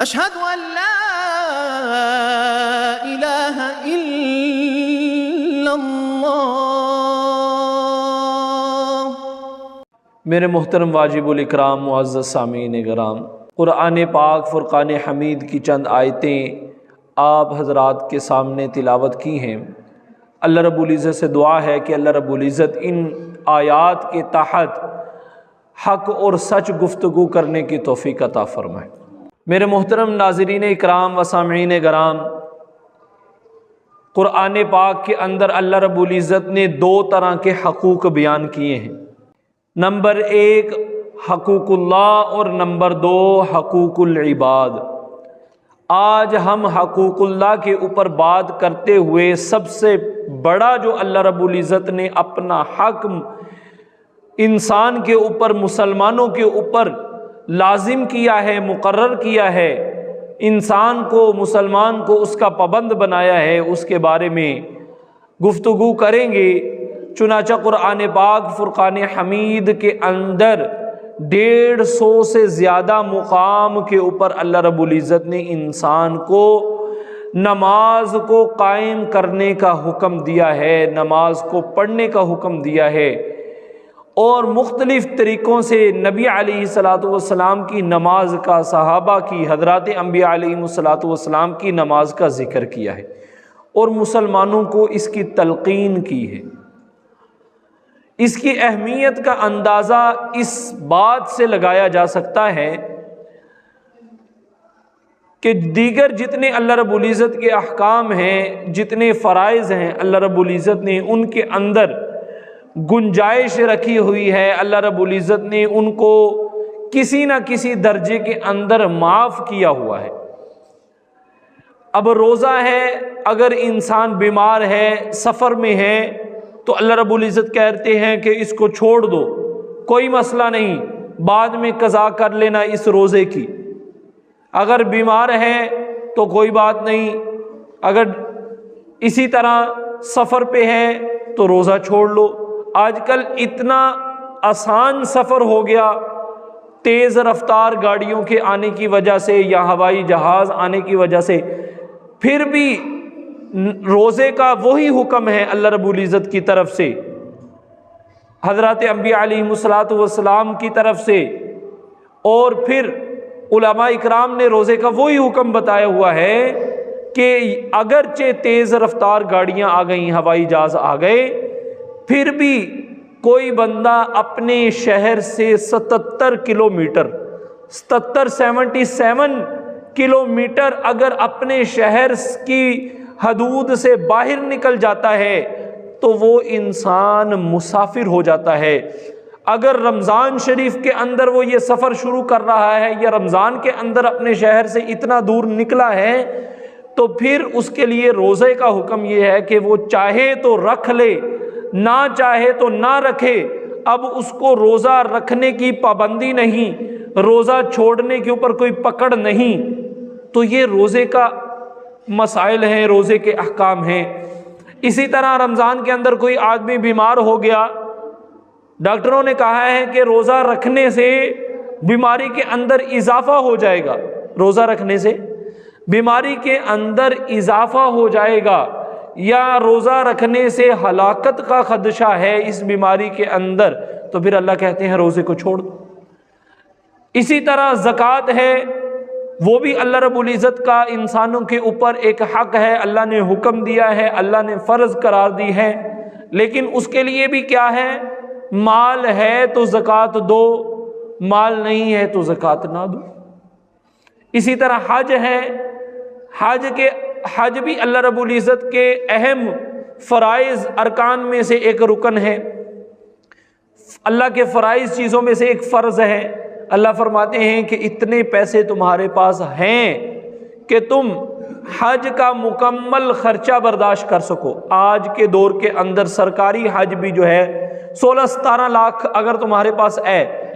اشہد ان لا الہ الا اللہ۔ میرے محترم واجب الاکرام معزز سامعین کرام، قرآن پاک فرقان حمید کی چند آیتیں آپ حضرات کے سامنے تلاوت کی ہیں۔ اللہ رب العزت سے دعا ہے کہ اللہ رب العزت ان آیات کے تحت حق اور سچ گفتگو کرنے کی توفیق عطا فرمائے۔ میرے محترم ناظرین اکرام و سامعین کرام، قرآن پاک کے اندر اللہ رب العزت نے دو طرح کے حقوق بیان کیے ہیں۔ نمبر ایک حقوق اللہ اور نمبر دو حقوق العباد۔ آج ہم حقوق اللہ کے اوپر بات کرتے ہوئے سب سے بڑا جو اللہ رب العزت نے اپنا حق انسان کے اوپر، مسلمانوں کے اوپر لازم کیا ہے، مقرر کیا ہے، انسان کو، مسلمان کو اس کا پابند بنایا ہے، اس کے بارے میں گفتگو کریں گے۔ چنانچہ قرآن پاک فرقان حمید کے اندر 150 سے زیادہ مقام کے اوپر اللہ رب العزت نے انسان کو نماز کو قائم کرنے کا حکم دیا ہے، نماز کو پڑھنے کا حکم دیا ہے، اور مختلف طریقوں سے نبی علیہ الصلوۃ والسلام کی نماز کا، صحابہ کی، حضرات انبیاء علیہ الصلوۃ والسلام کی نماز کا ذکر کیا ہے اور مسلمانوں کو اس کی تلقین کی ہے۔ اس کی اہمیت کا اندازہ اس بات سے لگایا جا سکتا ہے کہ دیگر جتنے اللہ رب العزت کے احکام ہیں، جتنے فرائض ہیں، اللہ رب العزت نے ان کے اندر گنجائش رکھی ہوئی ہے، اللہ رب العزت نے ان کو کسی نہ کسی درجے کے اندر معاف کیا ہوا ہے۔ اب روزہ ہے، اگر انسان بیمار ہے، سفر میں ہے، تو اللہ رب العزت کہتے ہیں کہ اس کو چھوڑ دو، کوئی مسئلہ نہیں، بعد میں قضا کر لینا اس روزے کی۔ اگر بیمار ہے تو کوئی بات نہیں، اگر اسی طرح سفر پہ ہے تو روزہ چھوڑ لو۔ آج کل اتنا آسان سفر ہو گیا، تیز رفتار گاڑیوں کے آنے کی وجہ سے یا ہوائی جہاز آنے کی وجہ سے، پھر بھی روزے کا وہی حکم ہے اللہ رب العزت کی طرف سے، حضرات انبیاء علیہ السلام کی طرف سے، اور پھر علماء اکرام نے روزے کا وہی حکم بتایا ہوا ہے کہ اگرچہ تیز رفتار گاڑیاں آ گئیں، ہوائی جہاز آ گئے، پھر بھی کوئی بندہ اپنے شہر سے 77 کلومیٹر اگر اپنے شہر کی حدود سے باہر نکل جاتا ہے تو وہ انسان مسافر ہو جاتا ہے۔ اگر رمضان شریف کے اندر وہ یہ سفر شروع کر رہا ہے یا رمضان کے اندر اپنے شہر سے اتنا دور نکلا ہے تو پھر اس کے لیے روزے کا حکم یہ ہے کہ وہ چاہے تو رکھ لے، نہ چاہے تو نہ رکھے۔ اب اس کو روزہ رکھنے کی پابندی نہیں، روزہ چھوڑنے کے اوپر کوئی پکڑ نہیں۔ تو یہ روزے کا مسائل ہیں، روزے کے احکام ہیں۔ اسی طرح رمضان کے اندر کوئی آدمی بیمار ہو گیا، ڈاکٹروں نے کہا ہے کہ روزہ رکھنے سے بیماری کے اندر اضافہ ہو جائے گا، روزہ رکھنے سے بیماری کے اندر اضافہ ہو جائے گا، یا روزہ رکھنے سے ہلاکت کا خدشہ ہے اس بیماری کے اندر، تو پھر اللہ کہتے ہیں روزے کو چھوڑ دو۔ اسی طرح زکوٰۃ ہے، وہ بھی اللہ رب العزت کا انسانوں کے اوپر ایک حق ہے، اللہ نے حکم دیا ہے، اللہ نے فرض قرار دی ہے، لیکن اس کے لیے بھی کیا ہے؟ مال ہے تو زکوٰۃ دو، مال نہیں ہے تو زکوٰۃ نہ دو۔ اسی طرح حج ہے، حج بھی اللہ رب العزت کے اہم فرائض ارکان میں سے ایک رکن ہے، اللہ کے فرائض چیزوں میں سے ایک فرض ہے۔ اللہ فرماتے ہیں کہ اتنے پیسے تمہارے پاس ہیں کہ تم حج کا مکمل خرچہ برداشت کر سکو۔ آج کے دور کے اندر سرکاری حج بھی جو ہے 16-17 لاکھ اگر تمہارے پاس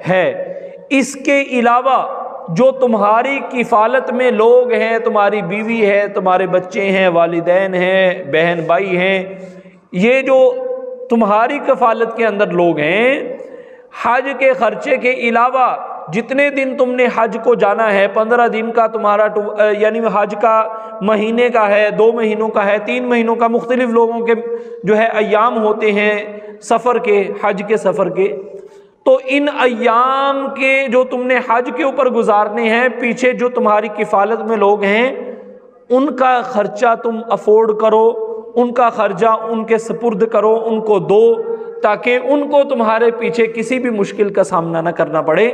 ہے، اس کے علاوہ جو تمہاری کفالت میں لوگ ہیں، تمہاری بیوی ہے، تمہارے بچے ہیں، والدین ہیں، بہن بھائی ہیں، یہ جو تمہاری کفالت کے اندر لوگ ہیں، حج کے خرچے کے علاوہ جتنے دن تم نے حج کو جانا ہے، 15 دن کا تمہارا یعنی حج کا مہینے کا ہے، 2 مہینوں کا ہے، 3 مہینوں کا، مختلف لوگوں کے جو ہے ایام ہوتے ہیں سفر کے، حج کے سفر کے، تو ان ایام کے جو تم نے حج کے اوپر گزارنے ہیں، پیچھے جو تمہاری کفالت میں لوگ ہیں ان کا خرچہ تم افورڈ کرو، ان کا خرچہ ان کے سپرد کرو، ان کو دو، تاکہ ان کو تمہارے پیچھے کسی بھی مشکل کا سامنا نہ کرنا پڑے۔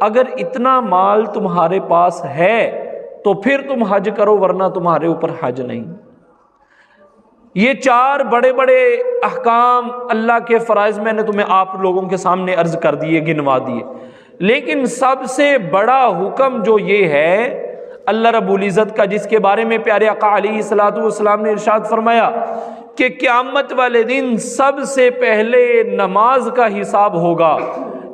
اگر اتنا مال تمہارے پاس ہے تو پھر تم حج کرو، ورنہ تمہارے اوپر حج نہیں۔ یہ 4 بڑے بڑے احکام اللہ کے فرائض میں نے تمہیں آپ لوگوں کے سامنے عرض کر دیے، گنوا دیے، لیکن سب سے بڑا حکم جو یہ ہے اللہ رب العزت کا، جس کے بارے میں پیارے آقا علیہ الصلوۃ والسلام نے ارشاد فرمایا کہ قیامت والے دن سب سے پہلے نماز کا حساب ہوگا۔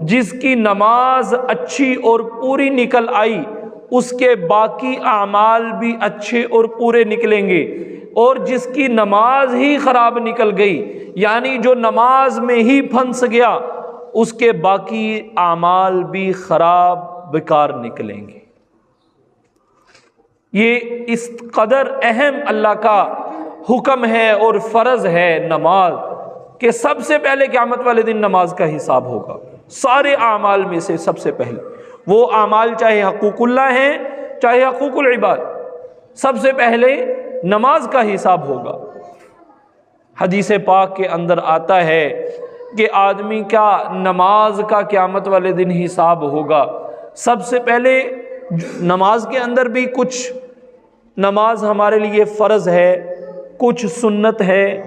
جس کی نماز اچھی اور پوری نکل آئی اس کے باقی اعمال بھی اچھے اور پورے نکلیں گے، اور جس کی نماز ہی خراب نکل گئی، یعنی جو نماز میں ہی پھنس گیا، اس کے باقی اعمال بھی خراب بیکار نکلیں گے۔ یہ اس قدر اہم اللہ کا حکم ہے اور فرض ہے نماز، کہ سب سے پہلے قیامت والے دن نماز کا حساب ہوگا، سارے اعمال میں سے سب سے پہلے۔ وہ اعمال چاہے حقوق اللہ ہیں چاہے حقوق العباد، سب سے پہلے نماز کا حساب ہوگا۔ حدیث پاک کے اندر آتا ہے کہ آدمی کا نماز کا قیامت والے دن حساب ہوگا۔ سب سے پہلے نماز کے اندر بھی کچھ نماز ہمارے لیے فرض ہے، کچھ سنت ہے،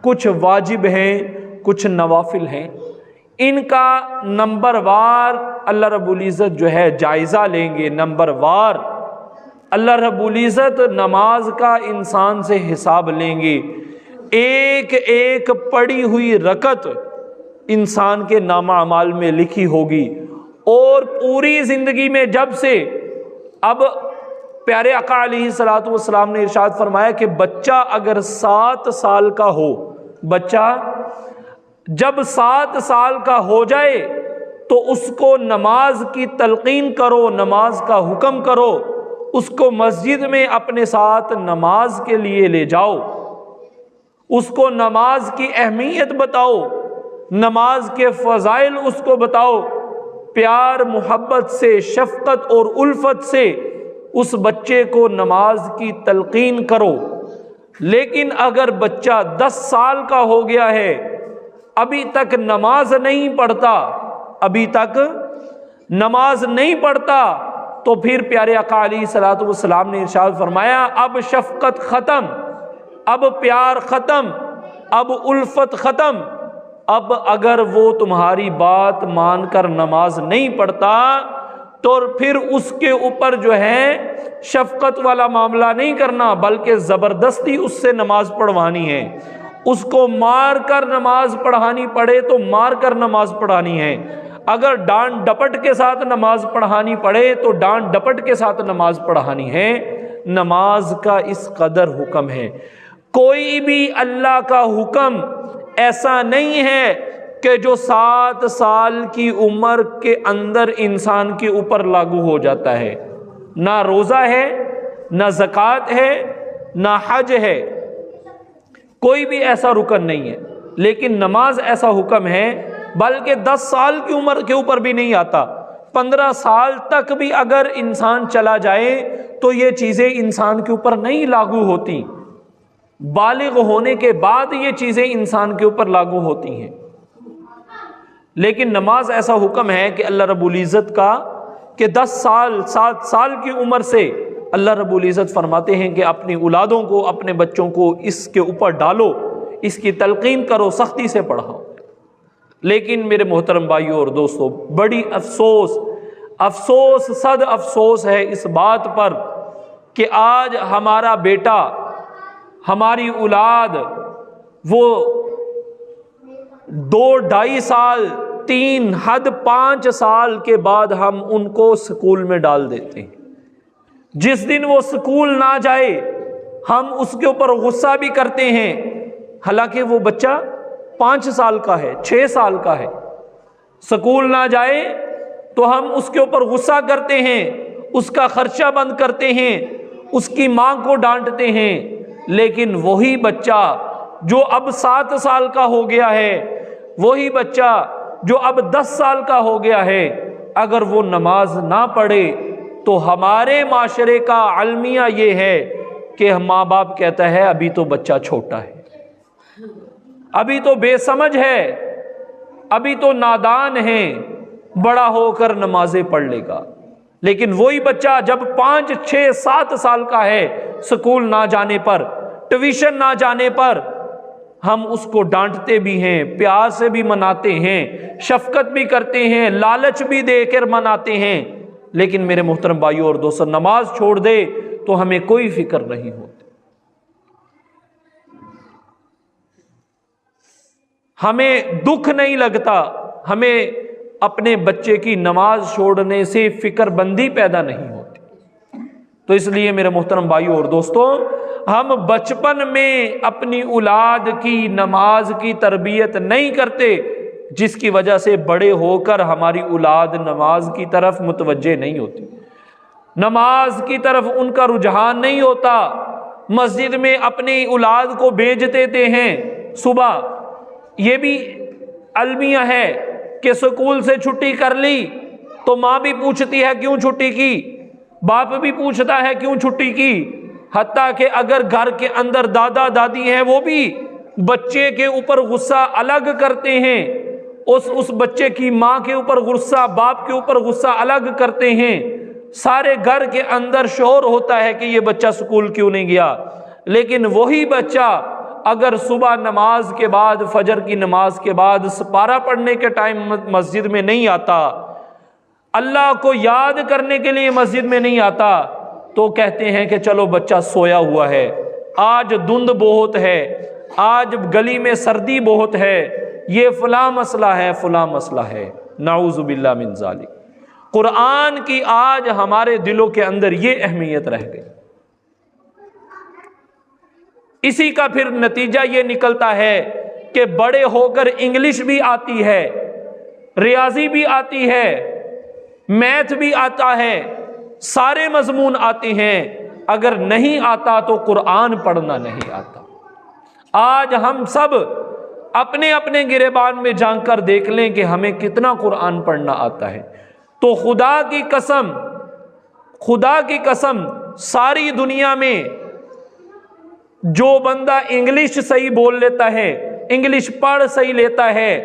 کچھ واجب ہیں، کچھ نوافل ہیں۔ ان کا نمبر وار اللہ رب العزت جو ہے جائزہ لیں گے، نمبر وار اللہ رب العزت نماز کا انسان سے حساب لیں گے۔ ایک ایک پڑھی ہوئی رکعت انسان کے نامہ اعمال میں لکھی ہوگی، اور پوری زندگی میں جب سے اب پیارے آقا علیہ الصلوۃ والسلام نے ارشاد فرمایا کہ بچہ اگر 7 سال کا ہو، بچہ جب 7 سال کا ہو جائے تو اس کو نماز کی تلقین کرو، نماز کا حکم کرو، اس کو مسجد میں اپنے ساتھ نماز کے لیے لے جاؤ، اس کو نماز کی اہمیت بتاؤ، نماز کے فضائل اس کو بتاؤ، پیار محبت سے، شفقت اور الفت سے اس بچے کو نماز کی تلقین کرو۔ لیکن اگر بچہ 10 سال کا ہو گیا ہے، ابھی تک نماز نہیں پڑھتا، ابھی تک نماز نہیں پڑھتا، تو پھر پیارے آقا علیہ الصلوۃ والسلام نے ارشاد فرمایا اب شفقت ختم، اب پیار ختم، اب الفت ختم۔ اب اگر وہ تمہاری بات مان کر نماز نہیں پڑھتا تو پھر اس کے اوپر جو ہے شفقت والا معاملہ نہیں کرنا، بلکہ زبردستی اس سے نماز پڑھوانی ہے۔ اس کو مار کر نماز پڑھانی پڑے تو مار کر نماز پڑھانی ہے، اگر ڈانٹ ڈپٹ کے ساتھ نماز پڑھانی پڑے تو ڈانٹ ڈپٹ کے ساتھ نماز پڑھانی ہے۔ نماز کا اس قدر حکم ہے۔ کوئی بھی اللہ کا حکم ایسا نہیں ہے کہ جو 7 سال کی عمر کے اندر انسان کے اوپر لاگو ہو جاتا ہے۔ نہ روزہ ہے، نہ زکوٰۃ ہے، نہ حج ہے، کوئی بھی ایسا رکن نہیں ہے، لیکن نماز ایسا حکم ہے، بلکہ 10 سال کی عمر کے اوپر بھی نہیں آتا، 15 سال تک بھی اگر انسان چلا جائے تو یہ چیزیں انسان کے اوپر نہیں لاگو ہوتی، بالغ ہونے کے بعد یہ چیزیں انسان کے اوپر لاگو ہوتی ہیں۔ لیکن نماز ایسا حکم ہے کہ اللہ رب العزت کا کہ 10 سال 7 سال کی عمر سے اللہ رب العزت فرماتے ہیں کہ اپنی اولادوں کو، اپنے بچوں کو اس کے اوپر ڈالو، اس کی تلقین کرو، سختی سے پڑھاؤ۔ لیکن میرے محترم بھائیوں اور دوستوں، بڑی افسوس صد افسوس ہے اس بات پر کہ آج ہمارا بیٹا، ہماری اولاد، وہ 2-2.5 سال 3 حد 5 سال کے بعد ہم ان کو سکول میں ڈال دیتے ہیں۔ جس دن وہ سکول نہ جائے ہم اس کے اوپر غصہ بھی کرتے ہیں، حالانکہ وہ بچہ 5 سال کا ہے، 6 سال کا ہے، سکول نہ جائے تو ہم اس کے اوپر غصہ کرتے ہیں، اس کا خرچہ بند کرتے ہیں، اس کی ماں کو ڈانٹتے ہیں۔ لیکن وہی بچہ جو اب 7 سال کا ہو گیا ہے، وہی بچہ جو اب 10 سال کا ہو گیا ہے، اگر وہ نماز نہ پڑھے تو ہمارے معاشرے کا المیہ یہ ہے کہ ماں باپ کہتا ہے ابھی تو بچہ چھوٹا ہے، ابھی تو بے سمجھ ہے، ابھی تو نادان ہے، بڑا ہو کر نمازیں پڑھ لے گا۔ لیکن وہی بچہ جب 5 6 7 سال کا ہے، سکول نہ جانے پر، ٹیوشن نہ جانے پر، ہم اس کو ڈانٹتے بھی ہیں، پیار سے بھی مناتے ہیں، شفقت بھی کرتے ہیں، لالچ بھی دے کر مناتے ہیں، لیکن میرے محترم بھائیوں اور دوستوں، نماز چھوڑ دے تو ہمیں کوئی فکر نہیں ہوتی، ہمیں دکھ نہیں لگتا، ہمیں اپنے بچے کی نماز چھوڑنے سے فکر بندی پیدا نہیں ہوتی۔ تو اس لیے میرے محترم بھائیوں اور دوستوں، ہم بچپن میں اپنی اولاد کی نماز کی تربیت نہیں کرتے، جس کی وجہ سے بڑے ہو کر ہماری اولاد نماز کی طرف متوجہ نہیں ہوتی، نماز کی طرف ان کا رجحان نہیں ہوتا۔ مسجد میں اپنی اولاد کو بھیج دیتے ہیں صبح، یہ بھی المیہ ہے کہ سکول سے چھٹی کر لی تو ماں بھی پوچھتی ہے کیوں چھٹی کی، باپ بھی پوچھتا ہے کیوں چھٹی کی، حتیٰ کہ اگر گھر کے اندر دادا دادی ہیں وہ بھی بچے کے اوپر غصہ الگ کرتے ہیں، اس بچے کی ماں کے اوپر غصہ، باپ کے اوپر غصہ الگ کرتے ہیں، سارے گھر کے اندر شور ہوتا ہے کہ یہ بچہ سکول کیوں نہیں گیا۔ لیکن وہی بچہ اگر صبح نماز کے بعد، فجر کی نماز کے بعد سپارہ پڑھنے کے ٹائم مسجد میں نہیں آتا، اللہ کو یاد کرنے کے لیے مسجد میں نہیں آتا، تو کہتے ہیں کہ چلو بچہ سویا ہوا ہے، آج دھند بہت ہے، آج گلی میں سردی بہت ہے، یہ فلاں مسئلہ ہے، فلاں مسئلہ ہے، نعوذ باللہ من ذالک۔ قرآن کی آج ہمارے دلوں کے اندر یہ اہمیت رہ گئی۔ اسی کا پھر نتیجہ یہ نکلتا ہے کہ بڑے ہو کر انگلش بھی آتی ہے، ریاضی بھی آتی ہے، میتھ بھی آتا ہے، سارے مضمون آتے ہیں، اگر نہیں آتا تو قرآن پڑھنا نہیں آتا۔ آج ہم سب اپنے اپنے گریبان میں جھانک کر دیکھ لیں کہ ہمیں کتنا قرآن پڑھنا آتا ہے۔ تو خدا کی قسم ساری دنیا میں جو بندہ انگلش صحیح بول لیتا ہے، انگلش پڑھ صحیح لیتا ہے،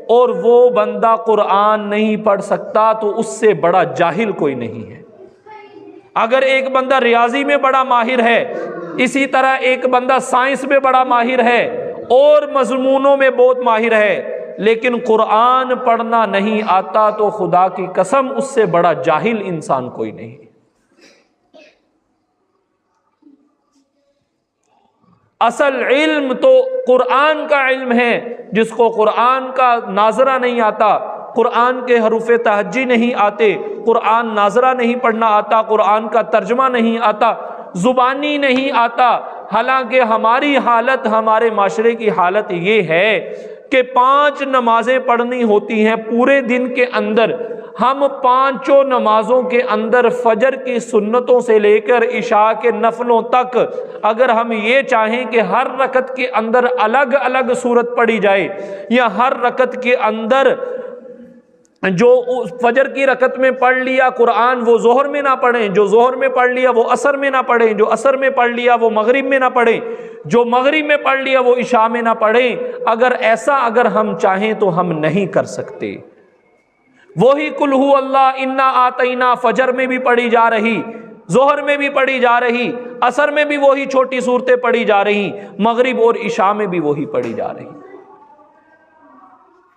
اور وہ بندہ قرآن نہیں پڑھ سکتا، تو اس سے بڑا جاہل کوئی نہیں ہے۔ اگر ایک بندہ ریاضی میں بڑا ماہر ہے، اسی طرح ایک بندہ سائنس میں بڑا ماہر ہے اور مضمونوں میں بہت ماہر ہے، لیکن قرآن پڑھنا نہیں آتا، تو خدا کی قسم اس سے بڑا جاہل انسان کوئی نہیں۔ اصل علم تو قرآن کا علم ہے، جس کو قرآن کا ناظرہ نہیں آتا، قرآن کے حروف تہجی نہیں آتے، قرآن ناظرہ نہیں پڑھنا آتا، قرآن کا ترجمہ نہیں آتا، زبانی نہیں آتا۔ حالانکہ ہماری حالت، ہمارے معاشرے کی حالت یہ ہے کہ 5 نمازیں پڑھنی ہوتی ہیں پورے دن کے اندر، ہم 5 نمازوں کے اندر فجر کی سنتوں سے لے کر عشاء کے نفلوں تک، اگر ہم یہ چاہیں کہ ہر رکعت کے اندر الگ الگ سورت پڑھی جائے، یا ہر رکعت کے اندر جو فجر کی رکعت میں پڑھ لیا قرآن وہ ظہر میں نہ پڑھیں، جو ظہر میں پڑھ لیا وہ عصر میں نہ پڑھیں، جو عصر میں پڑھ لیا وہ مغرب میں نہ پڑھیں، جو مغرب میں پڑھ لیا وہ عشاء میں نہ پڑھیں، اگر ہم چاہیں تو ہم نہیں کر سکتے۔ وہی قل ہو اللہ انا آتینا فجر میں بھی پڑھی جا رہی، ظہر میں بھی پڑھی جا رہی، عصر میں بھی وہی چھوٹی صورتیں پڑھی جا رہی، مغرب اور عشاء میں بھی وہی پڑھی جا رہی۔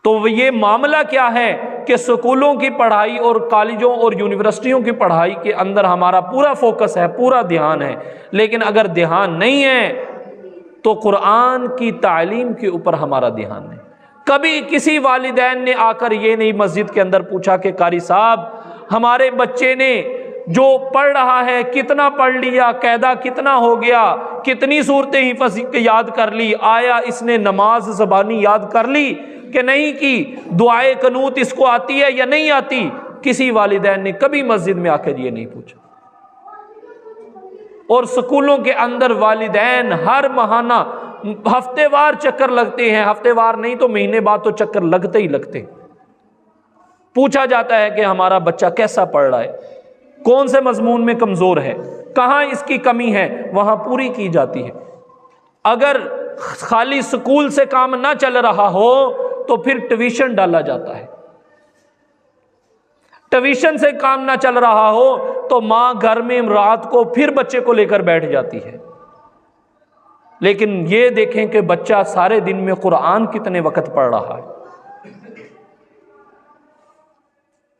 تو یہ معاملہ کیا ہے کہ سکولوں کی پڑھائی اور کالجوں اور یونیورسٹیوں کی پڑھائی کے اندر ہمارا پورا فوکس ہے، پورا دھیان ہے، لیکن اگر دھیان نہیں ہے تو قرآن کی تعلیم کے اوپر ہمارا دھیان نہیں۔ کبھی کسی والدین نے آ کر یہ نہیں مسجد کے اندر پوچھا کہ قاری صاحب ہمارے بچے نے جو پڑھ رہا ہے کتنا پڑھ لیا، قاعدہ کتنا ہو گیا، کتنی صورتیں حفظ یاد کر لی، آیا اس نے نماز زبانی یاد کر لی کہ نہیں کی، دعائے قنوت اس کو آتی ہے یا نہیں آتی، کسی والدین نے کبھی مسجد میں آ کر یہ نہیں پوچھا. اور سکولوں کے اندر والدین ہر ماہانہ ہفتے وار چکر لگتے ہیں، ہفتے وار نہیں تو مہینے بعد تو چکر لگتے ہی لگتے. پوچھا جاتا ہے کہ ہمارا بچہ کیسا پڑھ رہا ہے، کون سے مضمون میں کمزور ہے، کہاں اس کی کمی ہے، وہاں پوری کی جاتی ہے. اگر خالی سکول سے کام نہ چل رہا ہو تو پھر ٹیوشن ڈالا جاتا ہے. ٹیوشن سے کام نہ چل رہا ہو تو ماں گھر میں رات کو پھر بچے کو لے کر بیٹھ جاتی ہے. لیکن یہ دیکھیں کہ بچہ سارے دن میں قرآن کتنے وقت پڑھ رہا ہے.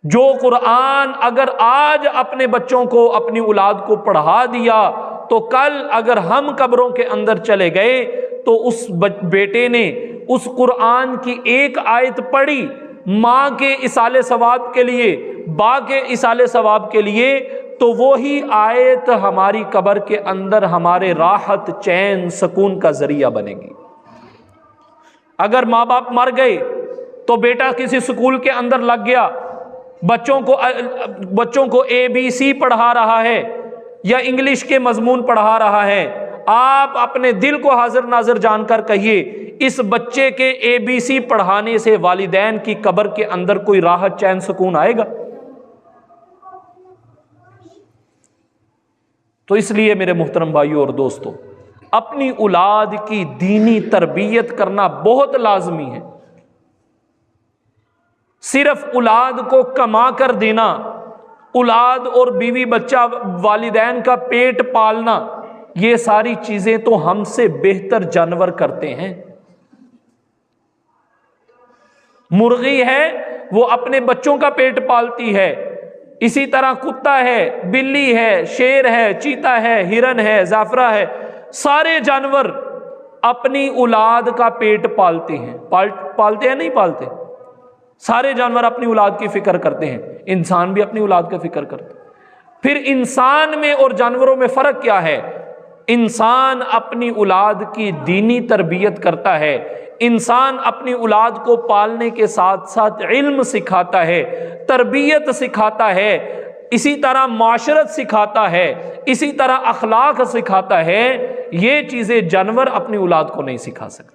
جو قرآن اگر آج اپنے بچوں کو، اپنی اولاد کو پڑھا دیا تو کل اگر ہم قبروں کے اندر چلے گئے تو اس بیٹے نے اس قرآن کی ایک آیت پڑھی ماں کے ایصال ثواب کے لیے، باپ کے ایصال ثواب کے لیے، تو وہی آیت ہماری قبر کے اندر ہمارے راحت، چین، سکون کا ذریعہ بنے گی. اگر ماں باپ مر گئے تو بیٹا کسی سکول کے اندر لگ گیا، بچوں کو ABC پڑھا رہا ہے یا انگلش کے مضمون پڑھا رہا ہے، آپ اپنے دل کو حاضر ناظر جان کر کہیے اس بچے کے ABC پڑھانے سے والدین کی قبر کے اندر کوئی راحت، چین، سکون آئے گا؟ تو اس لیے میرے محترم بھائیوں اور دوستوں، اپنی اولاد کی دینی تربیت کرنا بہت لازمی ہے. صرف اولاد کو کما کر دینا، اولاد اور بیوی بچہ، والدین کا پیٹ پالنا، یہ ساری چیزیں تو ہم سے بہتر جانور کرتے ہیں. مرغی ہے وہ اپنے بچوں کا پیٹ پالتی ہے، اسی طرح کتا ہے، بلی ہے، شیر ہے، چیتا ہے، ہرن ہے، زعفرہ ہے، سارے جانور اپنی اولاد کا پیٹ پالتے ہیں. پالتے ہیں نہیں پالتے؟ سارے جانور اپنی اولاد کی فکر کرتے ہیں، انسان بھی اپنی اولاد کا فکر کرتا ہے. پھر انسان میں اور جانوروں میں فرق کیا ہے؟ انسان اپنی اولاد کی دینی تربیت کرتا ہے، انسان اپنی اولاد کو پالنے کے ساتھ ساتھ علم سکھاتا ہے، تربیت سکھاتا ہے، اسی طرح معاشرت سکھاتا ہے، اسی طرح اخلاق سکھاتا ہے. یہ چیزیں جانور اپنی اولاد کو نہیں سکھا سکتے.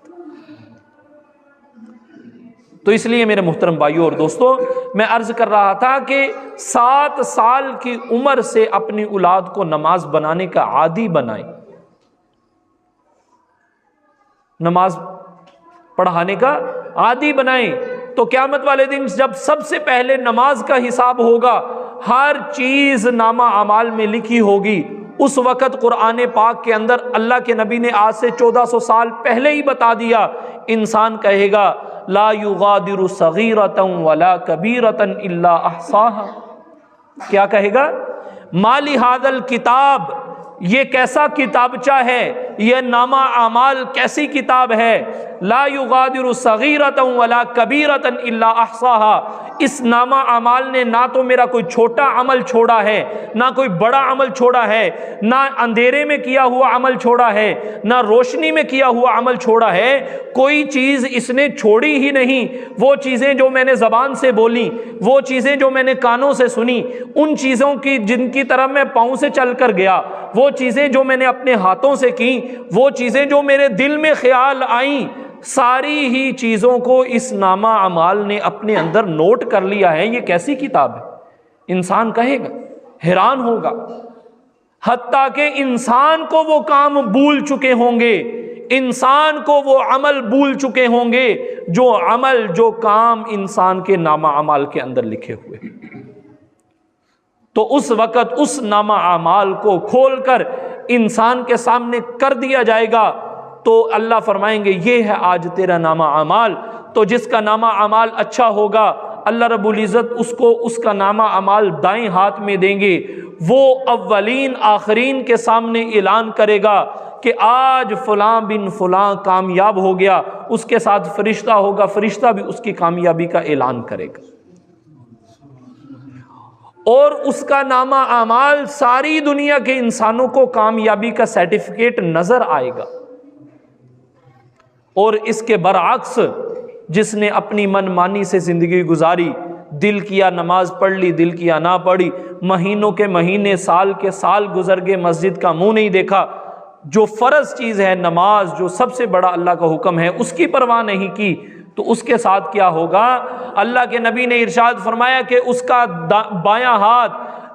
تو اس لیے میرے محترم بھائیوں اور دوستوں، میں عرض کر رہا تھا کہ 7 سال کی عمر سے اپنی اولاد کو نماز بنانے کا عادی بنائیں، نماز پڑھانے کا عادی بنائیں. تو قیامت والے دن جب سب سے پہلے نماز کا حساب ہوگا، ہر چیز نامہ اعمال میں لکھی ہوگی، اس وقت قرآن پاک کے اندر اللہ کے نبی نے آج سے 1400 سال پہلے ہی بتا دیا، انسان کہے گا لا یغادر صغیرۃ ولا کبیرۃ الا احصاها. کیا کہے گا؟ ما لہذا الکتاب، یہ کیسا کتابچہ ہے، یہ نامہ اعمال کیسی کتاب ہے، لا یغادر صغیرۃ ولا کبیرۃ الا احصاها. اس نامہ اعمال نے نہ تو میرا کوئی چھوٹا عمل چھوڑا ہے، نہ کوئی بڑا عمل چھوڑا ہے، نہ اندھیرے میں کیا ہوا عمل چھوڑا ہے، نہ روشنی میں کیا ہوا عمل چھوڑا ہے. کوئی چیز اس نے چھوڑی ہی نہیں. وہ چیزیں جو میں نے زبان سے بولی، وہ چیزیں جو میں نے کانوں سے سنی، ان چیزوں کی جن کی طرف میں پاؤں سے چل کر گیا، وہ چیزیں جو میں نے اپنے ہاتھوں سے کی، وہ چیزیں جو میرے دل میں خیال آئیں، ساری ہی چیزوں کو اس نامہ اعمال نے اپنے اندر نوٹ کر لیا ہے. یہ کیسی کتاب ہے؟ انسان کہے گا، حیران ہوگا. حتیٰ کہ انسان کو وہ کام بھول چکے ہوں گے، انسان کو وہ عمل بھول چکے ہوں گے جو عمل، جو کام انسان کے نامہ اعمال کے اندر لکھے ہوئے. تو اس وقت اس نامہ اعمال کو کھول کر انسان کے سامنے کر دیا جائے گا تو اللہ فرمائیں گے یہ ہے آج تیرا نامہ اعمال. تو جس کا نامہ اعمال اچھا ہوگا اللہ رب العزت اس کو اس کا نامہ اعمال دائیں ہاتھ میں دیں گے. وہ اولین آخرین کے سامنے اعلان کرے گا کہ آج فلاں بن فلاں کامیاب ہو گیا. اس کے ساتھ فرشتہ ہوگا، فرشتہ بھی اس کی کامیابی کا اعلان کرے گا، اور اس کا نامہ اعمال ساری دنیا کے انسانوں کو کامیابی کا سرٹیفکیٹ نظر آئے گا. اور اس کے برعکس جس نے اپنی من مانی سے زندگی گزاری، دل کیا نماز پڑھ لی، دل کیا نہ پڑھی، مہینوں کے مہینے، سال کے سال گزر گئے، مسجد کا منہ نہیں دیکھا، جو فرض چیز ہے نماز، جو سب سے بڑا اللہ کا حکم ہے، اس کی پرواہ نہیں کی، تو اس کے ساتھ کیا ہوگا؟ اللہ کے نبی نے ارشاد فرمایا کہ اس کا بایاں ہاتھ،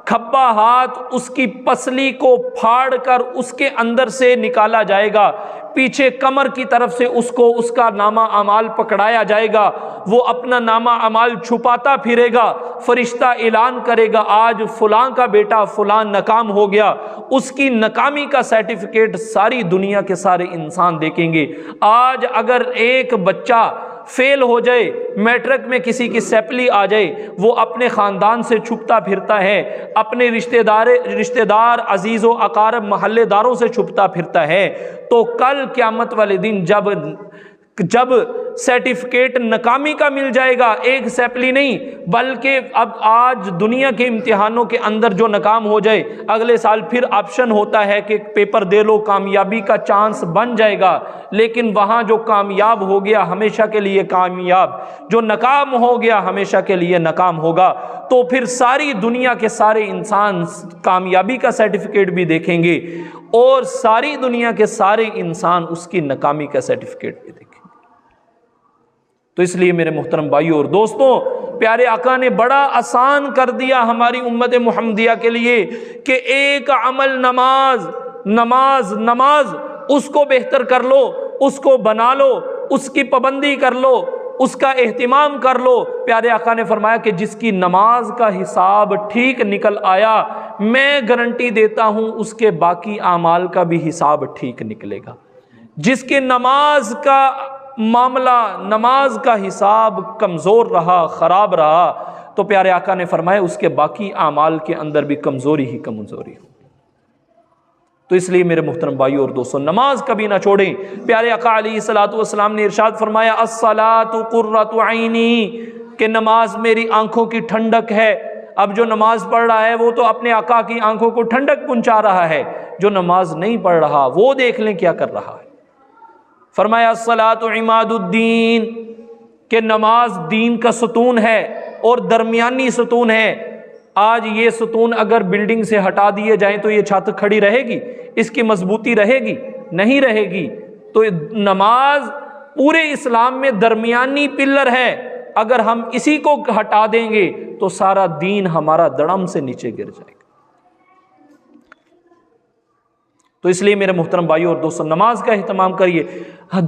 کھبا ہاتھ اس کی پسلی کو پھاڑ کر اس کے اندر سے نکالا جائے گا، پیچھے کمر کی طرف سے اس کو اس کا نامہ اعمال پکڑایا جائے گا، وہ اپنا نامہ اعمال چھپاتا پھرے گا، فرشتہ اعلان کرے گا آج فلاں کا بیٹا فلاں ناکام ہو گیا، اس کی ناکامی کا سرٹیفکیٹ ساری دنیا کے سارے انسان دیکھیں گے۔ آج اگر ایک بچہ فیل ہو جائے، میٹرک میں کسی کی سیپلی آ جائے، وہ اپنے خاندان سے چھپتا پھرتا ہے، اپنے رشتہ دار عزیز و اقارب محلے داروں سے چھپتا پھرتا ہے، تو کل قیامت والے دن جب سرٹیفکیٹ ناکامی کا مل جائے گا، ایک سیپلی نہیں بلکہ اب آج دنیا کے امتحانوں کے اندر جو ناکام ہو جائے، اگلے سال پھر آپشن ہوتا ہے کہ پیپر دے لو، کامیابی کا چانس بن جائے گا، لیکن وہاں جو کامیاب ہو گیا ہمیشہ کے لیے کامیاب، جو ناکام ہو گیا ہمیشہ کے لیے ناکام ہوگا، تو پھر ساری دنیا کے سارے انسان کامیابی کا سرٹیفکیٹ بھی دیکھیں گے اور ساری دنیا کے سارے انسان اس کی ناکامی کا سرٹیفکیٹ بھی دیکھیں گے۔ تو اس لیے میرے محترم بھائیوں اور دوستوں، پیارے آقا نے بڑا آسان کر دیا ہماری امت محمدیہ کے لیے کہ ایک عمل نماز اس کو بہتر کر لو، اس کو بنا لو، اس کی پابندی کر لو، اس کا اہتمام کر لو۔ پیارے آقا نے فرمایا کہ جس کی نماز کا حساب ٹھیک نکل آیا، میں گارنٹی دیتا ہوں اس کے باقی اعمال کا بھی حساب ٹھیک نکلے گا۔ جس کی نماز کا معاملہ، نماز کا حساب کمزور رہا، خراب رہا، تو پیارے آقا نے فرمایا اس کے باقی اعمال کے اندر بھی کمزوری ہی کمزوری ہو۔ تو اس لیے میرے محترم بھائیوں اور دوستوں، نماز کبھی نہ چھوڑیں۔ پیارے آقا علیہ الصلوۃ والسلام نے ارشاد فرمایا الصلاۃ قرۃ عینی، کہ نماز میری آنکھوں کی ٹھنڈک ہے۔ اب جو نماز پڑھ رہا ہے وہ تو اپنے آقا کی آنکھوں کو ٹھنڈک پہنچا رہا ہے، جو نماز نہیں پڑھ رہا وہ دیکھ لیں کیا کر رہا ہے۔ فرمایا الصلاۃ عماد الدین، کہ نماز دین کا ستون ہے اور درمیانی ستون ہے۔ آج یہ ستون اگر بلڈنگ سے ہٹا دیے جائیں تو یہ چھت کھڑی رہے گی؟ اس کی مضبوطی رہے گی؟ نہیں رہے گی۔ تو نماز پورے اسلام میں درمیانی پلر ہے، اگر ہم اسی کو ہٹا دیں گے تو سارا دین ہمارا دڑم سے نیچے گر جائے گا۔ تو اس لیے میرے محترم بھائیوں اور دوستوں، نماز کا اہتمام کریے۔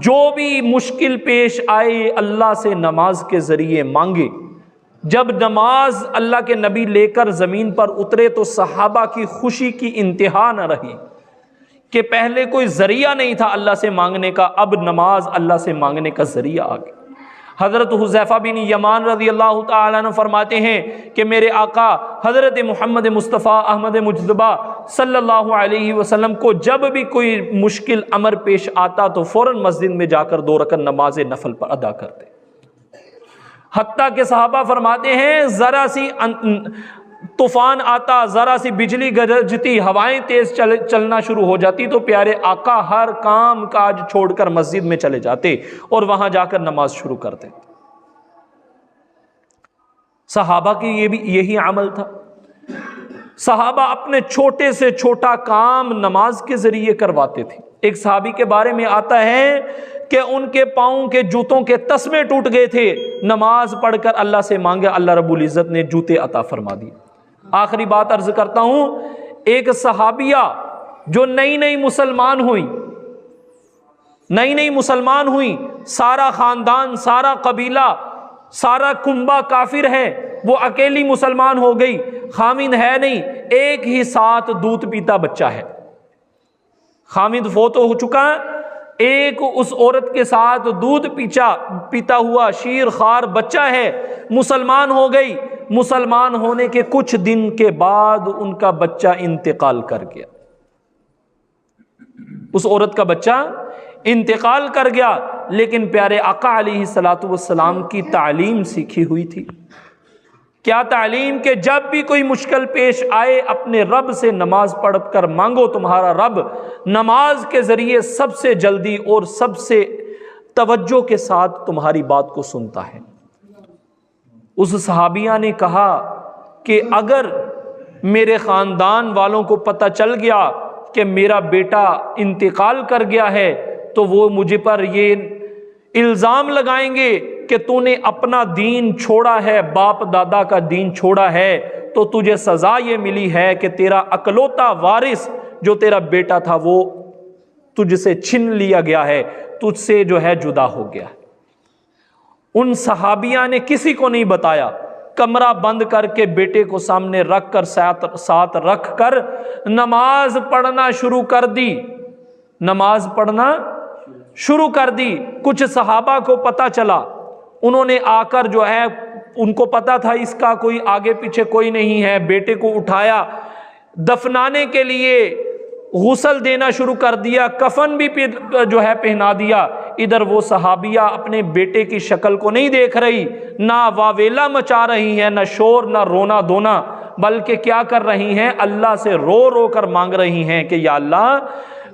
جو بھی مشکل پیش آئے اللہ سے نماز کے ذریعے مانگے۔ جب نماز اللہ کے نبی لے کر زمین پر اترے تو صحابہ کی خوشی کی انتہا نہ رہی کہ پہلے کوئی ذریعہ نہیں تھا اللہ سے مانگنے کا، اب نماز اللہ سے مانگنے کا ذریعہ آ گیا۔ حضرت حذیفہ بن یمان رضی اللہ تعالیٰ عنہ فرماتے ہیں کہ میرے آقا حضرت محمد مصطفیٰ احمد مجتبیٰ صلی اللہ علیہ وسلم کو جب بھی کوئی مشکل امر پیش آتا تو فوراً مسجد میں جا کر 2 رکعت نماز نفل پر ادا کرتے، حتیٰ کہ صحابہ فرماتے ہیں ذرا سی طوفان آتا، ذرا سی بجلی گرجتی، ہوائیں تیز چلنا شروع ہو جاتی تو پیارے آقا ہر کام کاج چھوڑ کر مسجد میں چلے جاتے اور وہاں جا کر نماز شروع کرتے۔ صحابہ کی یہی عمل تھا۔ صحابہ اپنے چھوٹے سے چھوٹا کام نماز کے ذریعے کرواتے تھے۔ ایک صحابی کے بارے میں آتا ہے کہ ان کے پاؤں کے جوتوں کے تسمے ٹوٹ گئے تھے، نماز پڑھ کر اللہ سے مانگے، اللہ رب العزت نے جوتے عطا فرما دیے۔ آخری بات عرض کرتا ہوں، ایک صحابیہ جو نئی مسلمان ہوئی، سارا خاندان، سارا قبیلہ، سارا کنبہ کافر ہے، وہ اکیلی مسلمان ہو گئی، خامند ہے نہیں، ایک ہی ساتھ دودھ پیتا بچہ ہے، خامند فوت ہو چکا، ایک اس عورت کے ساتھ دودھ پیتا ہوا شیر خوار بچہ ہے، مسلمان ہو گئی۔ مسلمان ہونے کے کچھ دن کے بعد ان کا بچہ انتقال کر گیا، اس عورت کا بچہ انتقال کر گیا، لیکن پیارے آقا علیہ الصلوۃ والسلام کی تعلیم سیکھی ہوئی تھی۔ کیا تعلیم؟ کہ جب بھی کوئی مشکل پیش آئے اپنے رب سے نماز پڑھ کر مانگو، تمہارا رب نماز کے ذریعے سب سے جلدی اور سب سے توجہ کے ساتھ تمہاری بات کو سنتا ہے۔ اس صحابیہ نے کہا کہ اگر میرے خاندان والوں کو پتہ چل گیا کہ میرا بیٹا انتقال کر گیا ہے تو وہ مجھے پر یہ الزام لگائیں گے کہ تو نے اپنا دین چھوڑا ہے، باپ دادا کا دین چھوڑا ہے، تو تجھے سزا یہ ملی ہے کہ تیرا اکلوتا وارث جو تیرا بیٹا تھا وہ تجھ سے چھن لیا گیا ہے، تجھ سے جو ہے جدا ہو گیا۔ ان صحابیہ نے کسی کو نہیں بتایا، کمرہ بند کر کے بیٹے کو سامنے رکھ کر ساتھ رکھ کر نماز پڑھنا شروع کر دی، نماز پڑھنا شروع کر دی۔ کچھ صحابہ کو پتہ چلا، انہوں نے آ کر جو ہے، ان کو پتا تھا اس کا کوئی آگے پیچھے کوئی نہیں ہے، بیٹے کو اٹھایا، دفنانے کے لیے غسل دینا شروع کر دیا، کفن بھی جو ہے پہنا دیا۔ ادھر وہ صحابیہ اپنے بیٹے کی شکل کو نہیں دیکھ رہی، نہ واویلا مچا رہی ہیں، نہ شور، نہ رونا دھونا، بلکہ کیا کر رہی ہیں؟ اللہ سے رو رو کر مانگ رہی ہیں کہ یا اللہ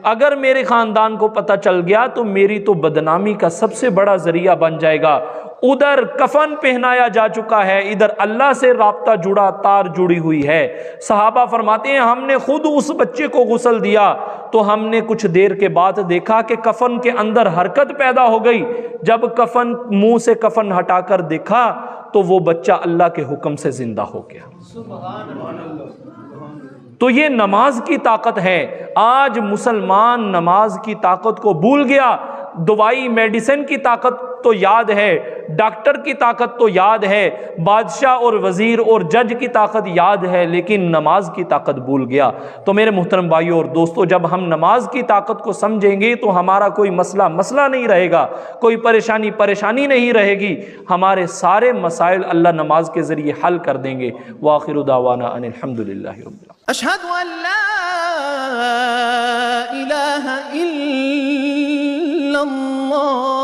اگر میرے خاندان کو پتہ چل گیا تو میری تو بدنامی کا سب سے بڑا ذریعہ بن جائے گا۔ ادھر کفن پہنایا جا چکا ہے، ادھر اللہ سے رابطہ جڑا، تار جڑی ہوئی ہے۔ صحابہ فرماتے ہیں ہم نے خود اس بچے کو غسل دیا تو ہم نے کچھ دیر کے بعد دیکھا کہ کفن کے اندر حرکت پیدا ہو گئی۔ جب کفن منہ سے کفن ہٹا کر دیکھا تو وہ بچہ اللہ کے حکم سے زندہ ہو گیا۔ تو یہ نماز کی طاقت ہے۔ آج مسلمان نماز کی طاقت کو بھول گیا۔ دوائی میڈیسن کی طاقت تو یاد ہے، ڈاکٹر کی طاقت تو یاد ہے، بادشاہ اور وزیر اور جج کی طاقت یاد ہے، لیکن نماز کی طاقت بھول گیا۔ تو میرے محترم بھائیوں اور دوستو، جب ہم نماز کی طاقت کو سمجھیں گے تو ہمارا کوئی مسئلہ نہیں رہے گا، کوئی پریشانی نہیں رہے گی، ہمارے سارے مسائل اللہ نماز کے ذریعے حل کر دیں گے۔ وآخر دعوانا ان الحمدللہ رب العالمین۔ أشهد أن لا إله إلا الله